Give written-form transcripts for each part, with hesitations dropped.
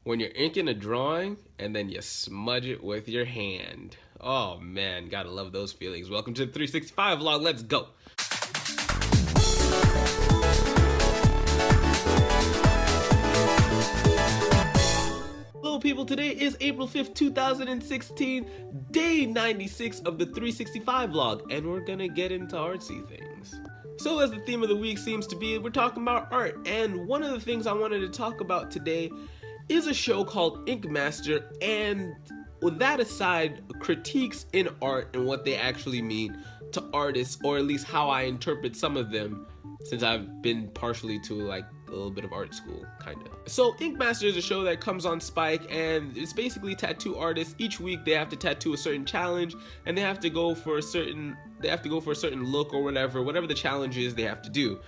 When you're inking a drawing and then you smudge it with your hand. Oh man, gotta love those feelings. Welcome to the 365 vlog. Let's go. Hello people, today is April 5th, 2016, day 96 of the 365 vlog, and we're gonna get into artsy things. So as the theme of the week seems to be, we're talking about art, and one of the things I wanted to talk about today is a show called Ink Master, and with that aside, critiques in art and what they actually mean to artists, or at least how I interpret some of them, since I've been partially to like a little bit of art school, kinda. So Ink Master is a show that comes on Spike, and it's basically tattoo artists. Each week they have to tattoo a certain challenge, and they have to go for a certain look or whatever the challenge is they have to do.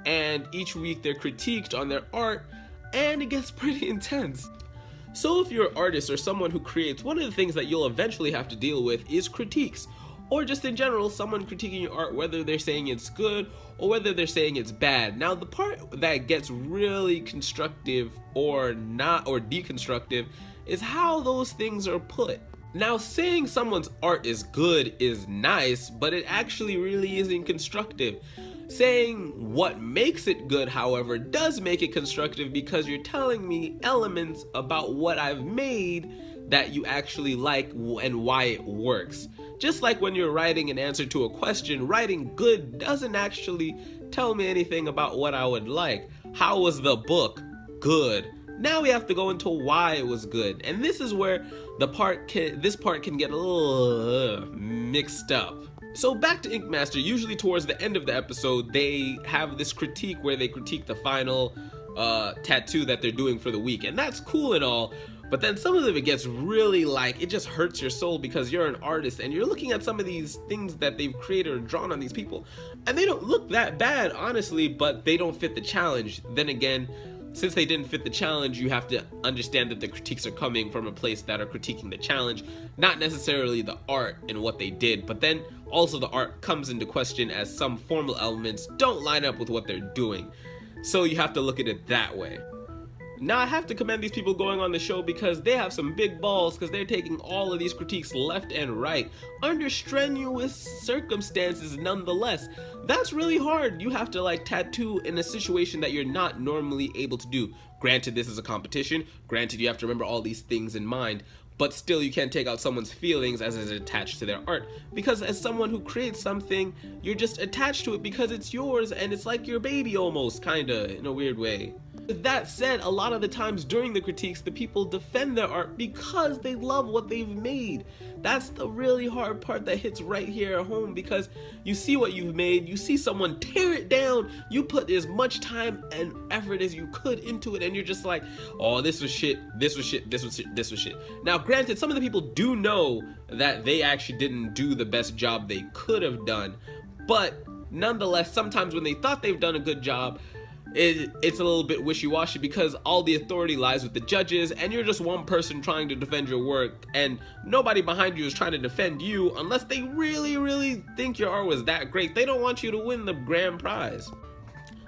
And each week they're critiqued on their art, and it gets pretty intense. So if you're an artist or someone who creates, one of the things that you'll eventually have to deal with is critiques, or just in general, someone critiquing your art, whether they're saying it's good or whether they're saying it's bad. Now, the part that gets really constructive or not, or deconstructive, is how those things are put. Now, saying someone's art is good is nice, but it actually really isn't constructive. Saying what makes it good, however, does make it constructive, because you're telling me elements about what I've made that you actually like and why it works. Just like when you're writing an answer to a question, writing good doesn't actually tell me anything about what I would like. How was the book? Good. Now we have to go into why it was good, and this is where this part can get a little mixed up. So back to Ink Master, usually towards the end of the episode, they have this critique where they critique the final tattoo that they're doing for the week, and that's cool and all, but then some of it gets really like, it just hurts your soul, because you're an artist and you're looking at some of these things that they've created or drawn on these people, and they don't look that bad, honestly, but they don't fit the challenge. Then again, since they didn't fit the challenge, you have to understand that the critiques are coming from a place that are critiquing the challenge, not necessarily the art and what they did, but then also the art comes into question as some formal elements don't line up with what they're doing. So you have to look at it that way. Now I have to commend these people going on the show, because they have some big balls, because they're taking all of these critiques left and right under strenuous circumstances nonetheless. That's really hard. You have to like tattoo in a situation that you're not normally able to do. Granted, this is a competition. Granted, you have to remember all these things in mind, but still you can't take out someone's feelings as is attached to their art, because as someone who creates something, you're just attached to it because it's yours, and it's like your baby almost, kinda, in a weird way. With that said, a lot of the times during the critiques, the people defend their art because they love what they've made. That's the really hard part that hits right here at home, because you see what you've made, you see someone tear it down, you put as much time and effort as you could into it, and you're just like, oh, this was shit, this was shit, this was shit, this was shit. Now granted, some of the people do know that they actually didn't do the best job they could have done, but nonetheless, sometimes when they thought they've done a good job, it's a little bit wishy-washy, because all the authority lies with the judges, and you're just one person trying to defend your work, and nobody behind you is trying to defend you unless they really think your art was that great. They don't want you to win the grand prize.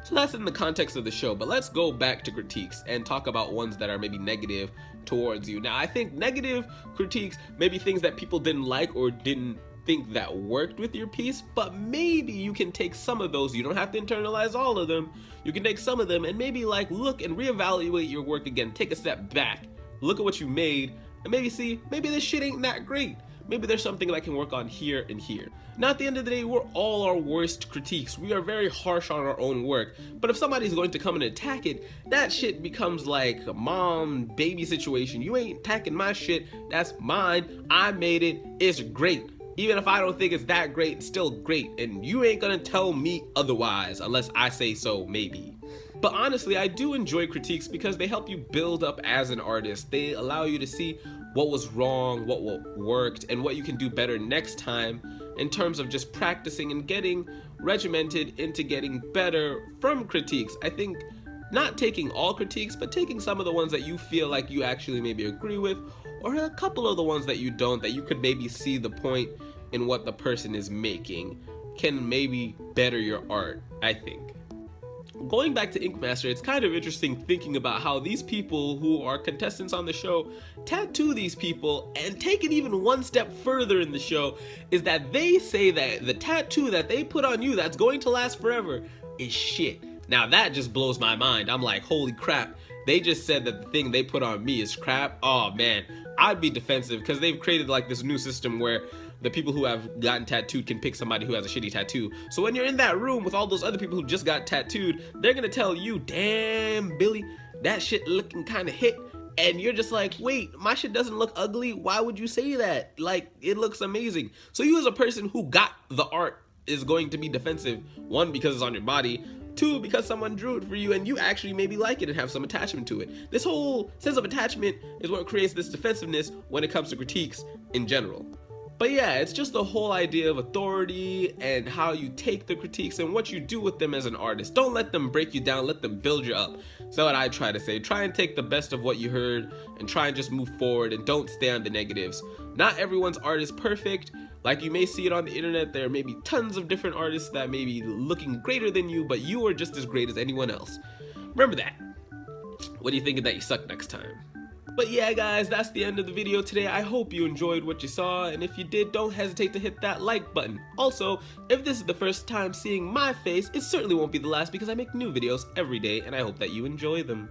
So that's in the context of the show, but let's go back to critiques and talk about ones that are maybe negative towards you. Now I think negative critiques, maybe things that people didn't like or didn't think that worked with your piece, but maybe you can take some of those. You don't have to internalize all of them. You can take some of them and maybe like look and reevaluate your work again. Take a step back, look at what you made, and maybe see, maybe this shit ain't that great. Maybe there's something that I can work on here and here. Now at the end of the day, we're all our worst critiques. We are very harsh on our own work, but if somebody's going to come and attack it, that shit becomes like a mom-baby situation. You ain't attacking my shit, that's mine, I made it, it's great. Even if I don't think it's that great, it's still great, and you ain't gonna tell me otherwise unless I say so, maybe. But honestly, I do enjoy critiques because they help you build up as an artist. They allow you to see what was wrong, what worked, and what you can do better next time in terms of just practicing and getting regimented into getting better from critiques. I think not taking all critiques, but taking some of the ones that you feel like you actually maybe agree with, or a couple of the ones that you don't, that you could maybe see the point in what the person is making, can maybe better your art, I think. going back to Ink Master, it's kind of interesting thinking about how these people who are contestants on the show tattoo these people, and take it even one step further in the show is that they say that the tattoo that they put on you that's going to last forever is shit. Now that just blows my mind. I'm like, holy crap, they just said that the thing they put on me is crap. Oh man, I'd be defensive because they've created like this new system where the people who have gotten tattooed can pick somebody who has a shitty tattoo. So when you're in that room with all those other people who just got tattooed, they're gonna tell you, damn, Billy, that shit looking kind of hit. And you're just like, wait, my shit doesn't look ugly. Why would you say that? Like, it looks amazing. So you as a person who got the art is going to be defensive. One, because it's on your body. Two, because someone drew it for you and you actually maybe like it and have some attachment to it. This whole sense of attachment is what creates this defensiveness when it comes to critiques in general. But yeah, it's just the whole idea of authority and how you take the critiques and what you do with them as an artist. Don't let them break you down, let them build you up. So what I try to say, try and take the best of what you heard and try and just move forward and don't stay on the negatives. Not everyone's art is perfect. Like you may see it on the internet, there may be tons of different artists that may be looking greater than you, but you are just as great as anyone else. Remember that. What are you thinking that you suck next time? But yeah guys, that's the end of the video today. I hope you enjoyed what you saw, and if you did, don't hesitate to hit that like button. Also, if this is the first time seeing my face, it certainly won't be the last because I make new videos every day and I hope that you enjoy them.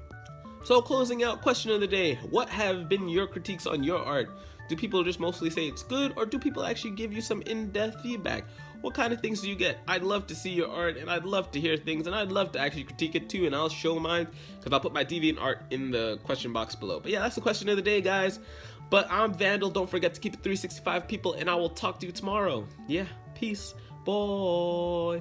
So closing out, question of the day, what have been your critiques on your art? Do people just mostly say it's good, or do people actually give you some in-depth feedback? What kind of things do you get? I'd love to see your art, and I'd love to hear things, and I'd love to actually critique it too, and I'll show mine, because I'll put my deviant art in the question box below. But yeah, that's the question of the day, guys. But I'm Vandal, don't forget to keep it 365 people, and I will talk to you tomorrow. Yeah, peace, boy.